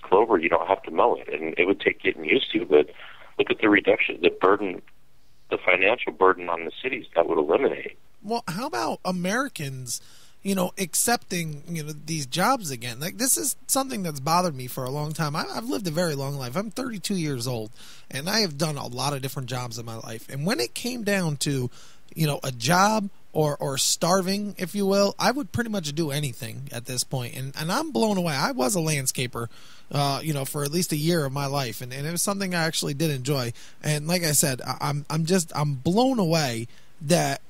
clover, you don't have to mow it, and it would take getting used to. But look at the reduction, the burden, the financial burden on the cities that would eliminate. Well, how about Americans, accepting, these jobs again? Like, this is something that's bothered me for a long time. I've lived a very long life. I'm 32 years old, and I have done a lot of different jobs in my life. And when it came down to, a job or starving, if you will, I would pretty much do anything at this point. And I'm blown away. I was a landscaper, for at least a year of my life, and it was something I actually did enjoy. And like I said, I'm blown away that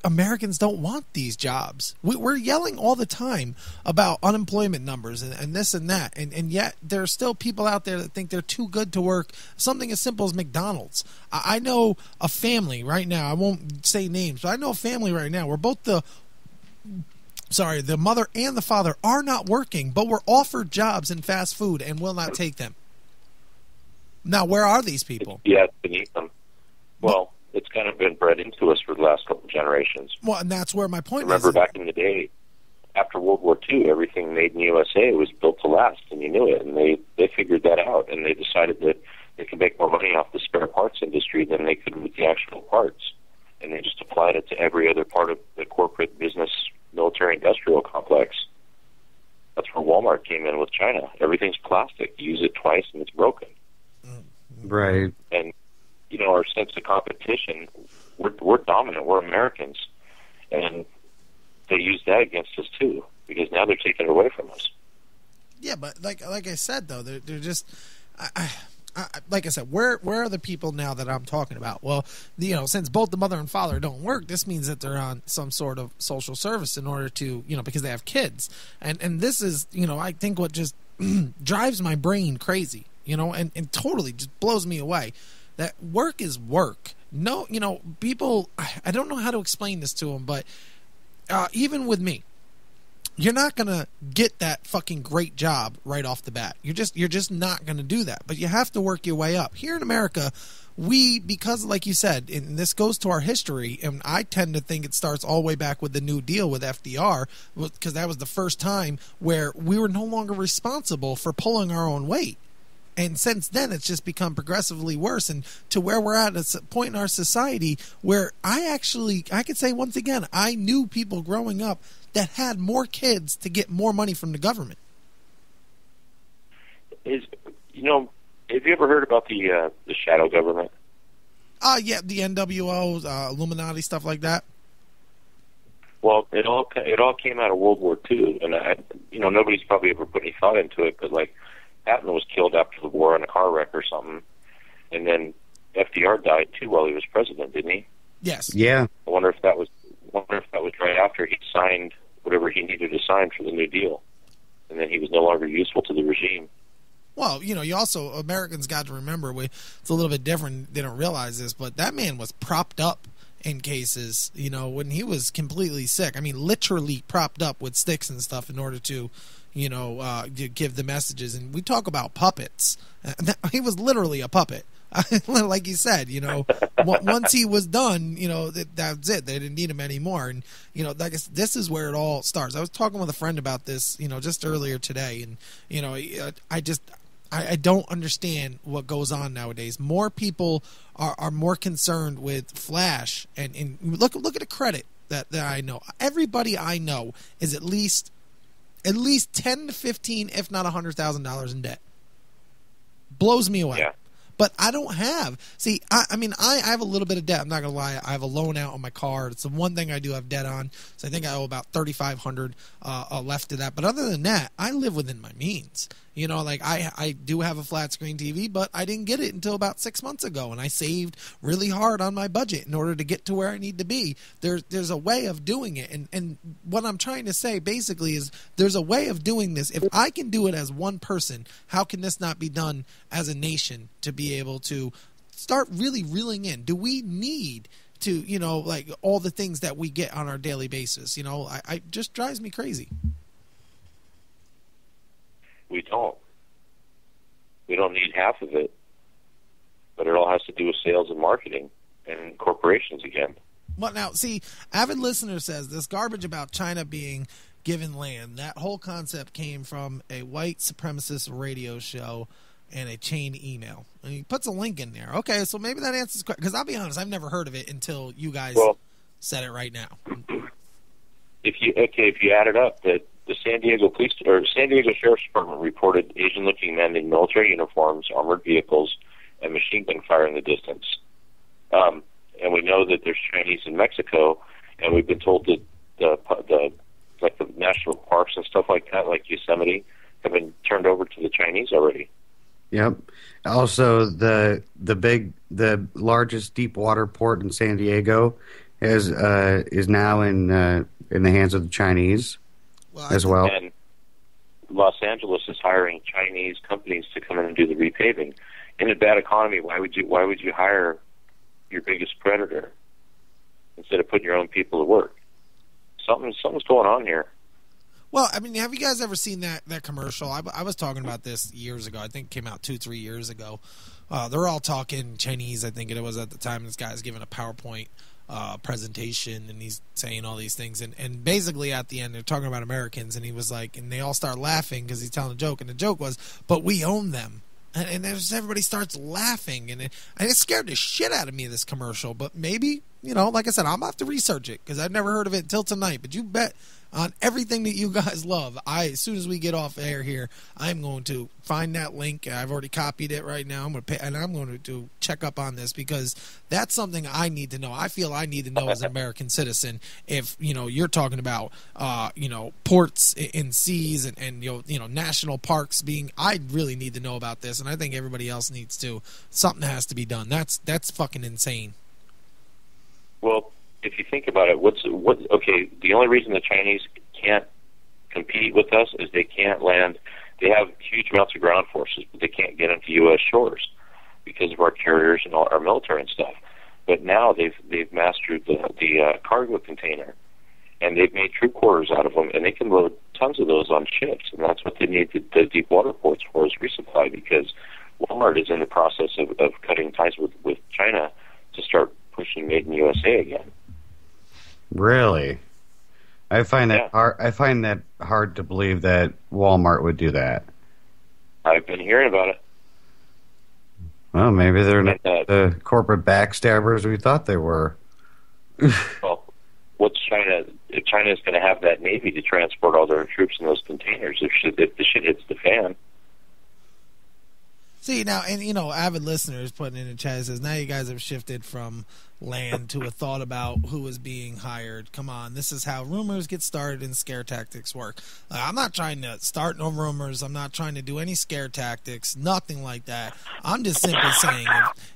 Americans don't want these jobs. We're yelling all the time about unemployment numbers and this and that, and yet there are still people out there that think they're too good to work something as simple as McDonald's. I know a family right now, I won't say names, but I know a family right now where both the mother and the father are not working, but were offered jobs in fast food and will not take them. Now, where are these people? Yeah, it's beneath them. Well, it's kind of been bred into us for the last couple of generations. Well, and that's where my point is. Remember back in the day, after World War II, everything made in the USA was built to last, and you knew it. And they figured that out, and they decided that they could make more money off the spare parts industry than they could with the actual parts. And they just applied it to every other part of the corporate business, military, industrial complex. That's where Walmart came in with China. Everything's plastic. You use it twice, and it's broken. Right. And our sense of competition, we're dominant. We're Americans, and they use that against us too, because now they're taking it away from us. Yeah, but like I said, though, they're just, like I said, where are the people now that I'm talking about? Well, since both the mother and father don't work, this means that they're on some sort of social service in order to, because they have kids, and this is, I think what just drives my brain crazy, and totally just blows me away. That work is work. No, people, I don't know how to explain this to them, but even with me, you're not going to get that fucking great job right off the bat. You're just not going to do that. But you have to work your way up. Here in America, because like you said, and this goes to our history, and I tend to think it starts all the way back with the New Deal with FDR, because that was the first time where we were no longer responsible for pulling our own weight. And since then, it's just become progressively worse, and to where we're at a point in our society where I could say once again, I knew people growing up that had more kids to get more money from the government. Have you ever heard about the shadow government? Yeah, the NWO, Illuminati, stuff like that. Well, it all came out of World War II, and nobody's probably ever put any thought into it, but like, Patton was killed after the war in a car wreck or something, and then FDR died too while he was president, didn't he? Yes. Yeah. I wonder if that was right after he signed whatever he needed to sign for the New Deal, and then he was no longer useful to the regime. Well, you also, Americans got to remember, it's a little bit different. They don't realize this, but that man was propped up in cases, when he was completely sick. I mean, literally propped up with sticks and stuff in order to give the messages. And we talk about puppets. He was literally a puppet. Like you said, once he was done, that's it. They didn't need him anymore. And, this is where it all starts. I was talking with a friend about this, just earlier today. And, I don't understand what goes on nowadays. More people are more concerned with flash. And look at the credit that I know. Everybody I know is at least 10 to 15, if not $100,000 in debt. Blows me away. Yeah. But I don't have. See, I have a little bit of debt. I'm not gonna lie. I have a loan out on my car. It's the one thing I do have debt on. So I think I owe about $3,500 left to that. But other than that, I live within my means. I do have a flat screen TV, but I didn't get it until about 6 months ago, and I saved really hard on my budget in order to get to where I need to be. There's a way of doing it, and what I'm trying to say basically is there's a way of doing this. If I can do it as one person, how can this not be done as a nation to be able to start really reeling in? Do we need to, like all the things that we get on our daily basis? I just drives me crazy. We don't. We don't need half of it, but it all has to do with sales and marketing and corporations again. Well, now, see, avid listener says this garbage about China being, given land. That whole concept came from a white supremacist radio show and a chain email. And he puts a link in there. Okay, so maybe that answers the question. Because I'll be honest, I've never heard of it until you guys said it right now. If you add it up, that the San Diego Sheriff's Department reported Asian-looking men in military uniforms, armored vehicles, and machine gun fire in the distance. And we know that there's Chinese in Mexico, and we've been told that the national parks and stuff like that, like Yosemite, have been turned over to the Chinese already. Yep. Also, the largest deep water port in San Diego is now in the hands of the Chinese as well. And Los Angeles is hiring Chinese companies to come in and do the repaving. In a bad economy, why would you hire your biggest predator instead of putting your own people to work? Something's going on here. Well, I mean, have you guys ever seen that commercial? I was talking about this years ago. I think it came out 2-3 years ago. They're all talking Chinese, I think it was at the time. This guy's giving a PowerPoint presentation, and he's saying all these things. And basically at the end, they're talking about Americans, and he was like, and they all start laughing because he's telling a joke. And the joke was, but we own them. And everybody starts laughing, and it scared the shit out of me, this commercial. But maybe, like I said, I'm going to have to research it because I've never heard of it until tonight. But you bet on everything that you guys love, as soon as we get off air here, I'm going to find that link. I've already copied it right now. I'm going to check up on this because that's something I need to know. I feel I need to know as an American citizen. If you're talking about ports in seas and national parks being, I really need to know about this, and I think everybody else needs to. Something has to be done. That's fucking insane. Well, if you think about it, the only reason the Chinese can't compete with us is they can't land. They have huge amounts of ground forces, but they can't get into U.S. shores because of our carriers and all our military and stuff. But now they've mastered the cargo container, and they've made troop quarters out of them, and they can load tons of those on ships, and that's what they need the deep water ports for, is resupply, because Walmart is in the process of cutting ties with China to start pushing Made in USA again. Really? I find that hard to believe that Walmart would do that. I've been hearing about it. Well, maybe they're not the corporate backstabbers we thought they were. Well, what's China? If China is going to have that Navy to transport all their troops in those containers, if the shit hits the fan. See, now, and avid listeners putting in the chat says, now you guys have shifted from land to a thought about who is being hired. Come on, this is how rumors get started and scare tactics work. I'm not trying to start no rumors. I'm not trying to do any scare tactics, nothing like that. I'm just simply saying,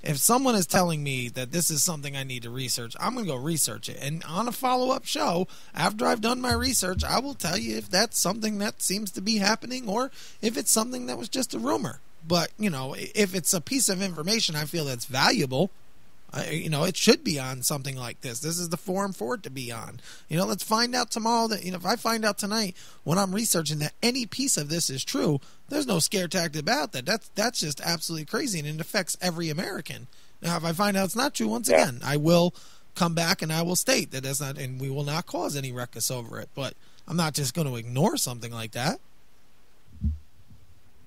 if someone is telling me that this is something I need to research, I'm going to go research it. And on a follow-up show, after I've done my research, I will tell you if that's something that seems to be happening or if it's something that was just a rumor. But, if it's a piece of information I feel that's valuable, it should be on something like this. This is the forum for it to be on. Let's find out tomorrow that, if I find out tonight when I'm researching that any piece of this is true, there's no scare tactic about that. That's just absolutely crazy, and it affects every American. Now, if I find out it's not true, once again, I will come back and I will state that that's not, and we will not cause any ruckus over it. But I'm not just going to ignore something like that.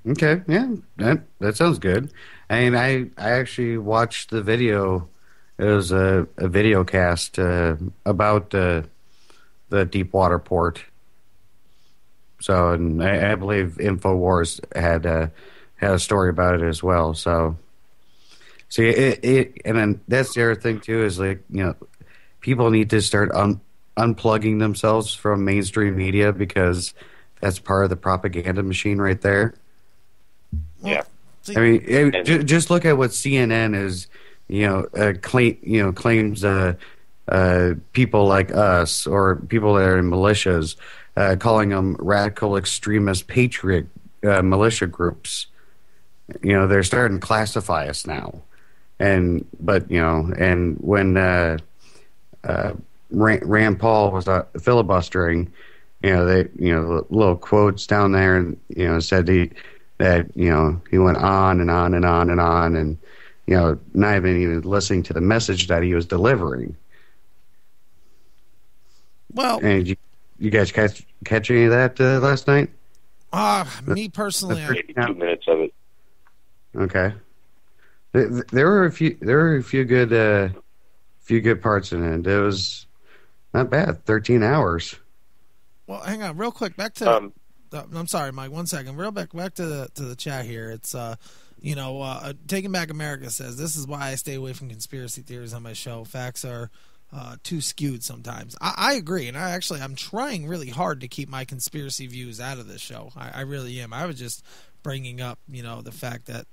Okay, yeah, that sounds good. I actually watched the video. It was a video cast about the deep water port. So, and I believe InfoWars had a story about it as well. So, see, and then that's the other thing too is people need to start unplugging themselves from mainstream media because that's part of the propaganda machine right there. Yeah, I mean, just look at what CNN is, claims people like us or people that are in militias, calling them radical extremist patriot militia groups. They're starting to classify us now, and when Rand Paul was filibustering, the little quotes down there, and said he went on and on and on and on, and not even listening to the message that he was delivering. Well, and you guys catch any of that last night? Me personally, maybe 2 minutes of it. Okay. There were a few good parts in it. It was not bad. 13 hours. Well, hang on, real quick. Back to. I'm sorry, Mike. 1 second. Real back to the chat here. It's Taking Back America says this is why I stay away from conspiracy theories on my show. Facts are too skewed sometimes. I agree, and I'm trying really hard to keep my conspiracy views out of this show. I really am. I was just bringing up, the fact that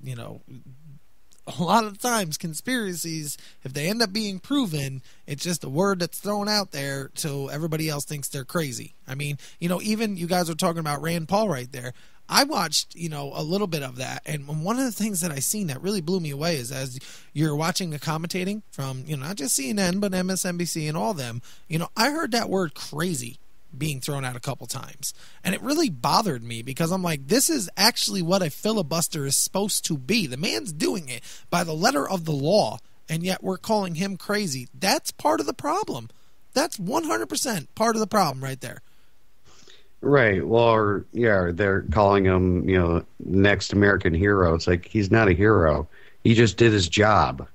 a lot of times conspiracies, if they end up being proven, it's just a word that's thrown out there so everybody else thinks they're crazy. I mean, even you guys are talking about Rand Paul right there. I watched, a little bit of that, and one of the things that I seen that really blew me away is as you're watching the commentating from, not just CNN, but MSNBC and all them, I heard that word crazy being thrown out a couple times. And it really bothered me because I'm like, this is actually what a filibuster is supposed to be. The man's doing it by the letter of the law, and yet we're calling him crazy. That's part of the problem. That's 100% part of the problem right there. Right. Well, they're calling him, next American hero. It's like he's not a hero. He just did his job.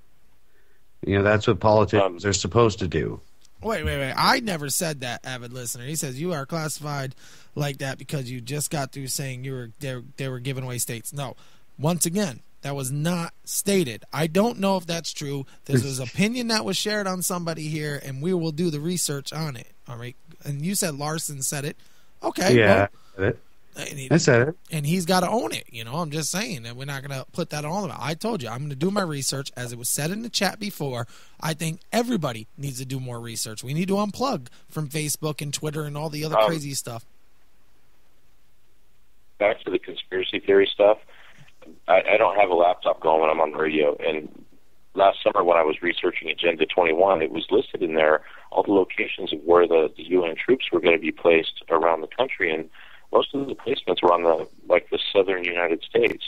That's what politicians are supposed to do. Wait. I never said that, avid listener. He says you are classified like that because you just got through saying they were giving away states. No. Once again, that was not stated. I don't know if that's true. This is opinion that was shared on somebody here, and we will do the research on it. All right. And you said Larson said it. Okay. Yeah, well, I said it. And he's got to own it. I'm just saying that we're not going to put that on him. I told you, I'm going to do my research. As it was said in the chat before, I think everybody needs to do more research. We need to unplug from Facebook and Twitter and all the other crazy stuff. Back to the conspiracy theory stuff. I don't have a laptop going when I'm on the radio. And last summer when I was researching Agenda 21, it was listed in there all the locations of where the UN troops were going to be placed around the country, and most of the placements were on the southern United States.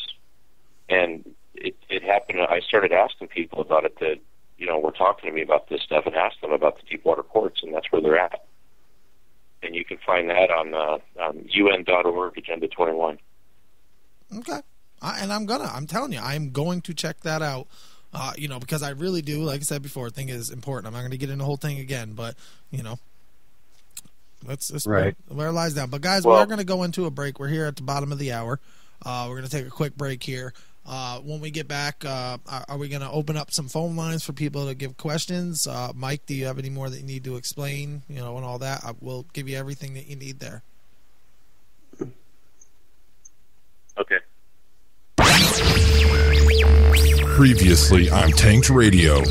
And it happened. I started asking people about it that were talking to me about this stuff, and asked them about the deep water ports, and that's where they're at. And you can find that on UN.org, Agenda 21. Okay, I'm telling you, I'm going to check that out. Because I really do, like I said before, think it is important. I'm not going to get into the whole thing again, but, let's right. where it lies down. But, guys, we are going to go into a break. We're here at the bottom of the hour. We're going to take a quick break here. When we get back, are we going to open up some phone lines for people to give questions? Mike, do you have any more that you need to explain, and all that? We'll give you everything that you need there. Okay. Previously on Tanked Radio.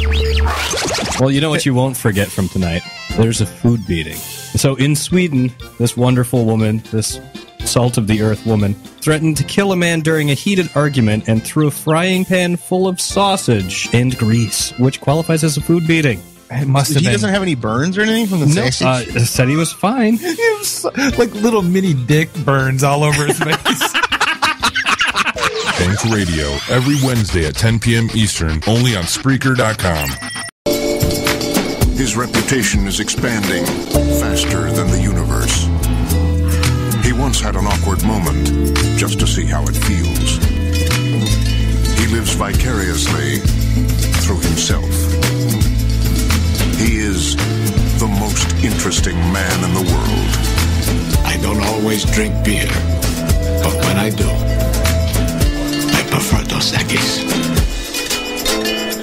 Well, you know what you won't forget from tonight? There's a food beating. So in Sweden, this wonderful woman, this salt of the earth woman, threatened to kill a man during a heated argument and threw a frying pan full of sausage and grease, which qualifies as a food beating. It must have been. He doesn't have any burns or anything from the sausage? Said he was fine. Like little mini dick burns all over his face. Tanked Radio, every Wednesday at 10 p.m. Eastern, only on Spreaker.com. His reputation is expanding faster than the universe. He once had an awkward moment just to see how it feels. He lives vicariously through himself. He is the most interesting man in the world. I don't always drink beer, but when I do, I prefer Dos Equis.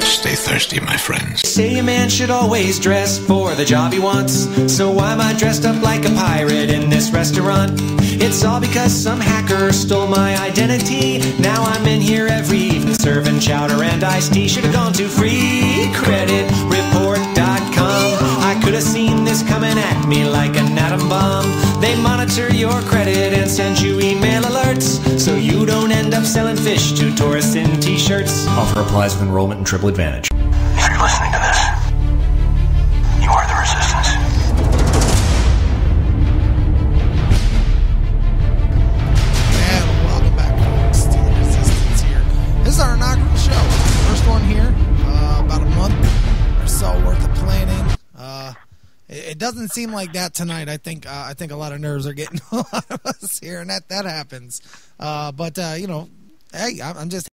Stay thirsty, my friends. Say a man should always dress for the job he wants. So why am I dressed up like a pirate in this restaurant? It's all because some hacker stole my identity. Now I'm in here every evening serving chowder and iced tea. Should have gone to freecreditreport.com. I could have seen this coming at me like an atom bomb. They monitor your credit and send you email alerts, so you don't end up selling fish to tourists in t-shirts. Offer applies with enrollment and triple advantage. If you're listening to this, you are the resistance. And welcome back, folks, to the Resistance here. This is our inaugural show. First one here, about a month or so worth of planning. It doesn't seem like that tonight. I think a lot of nerves are getting a lot of us here, and that happens. But hey, I'm just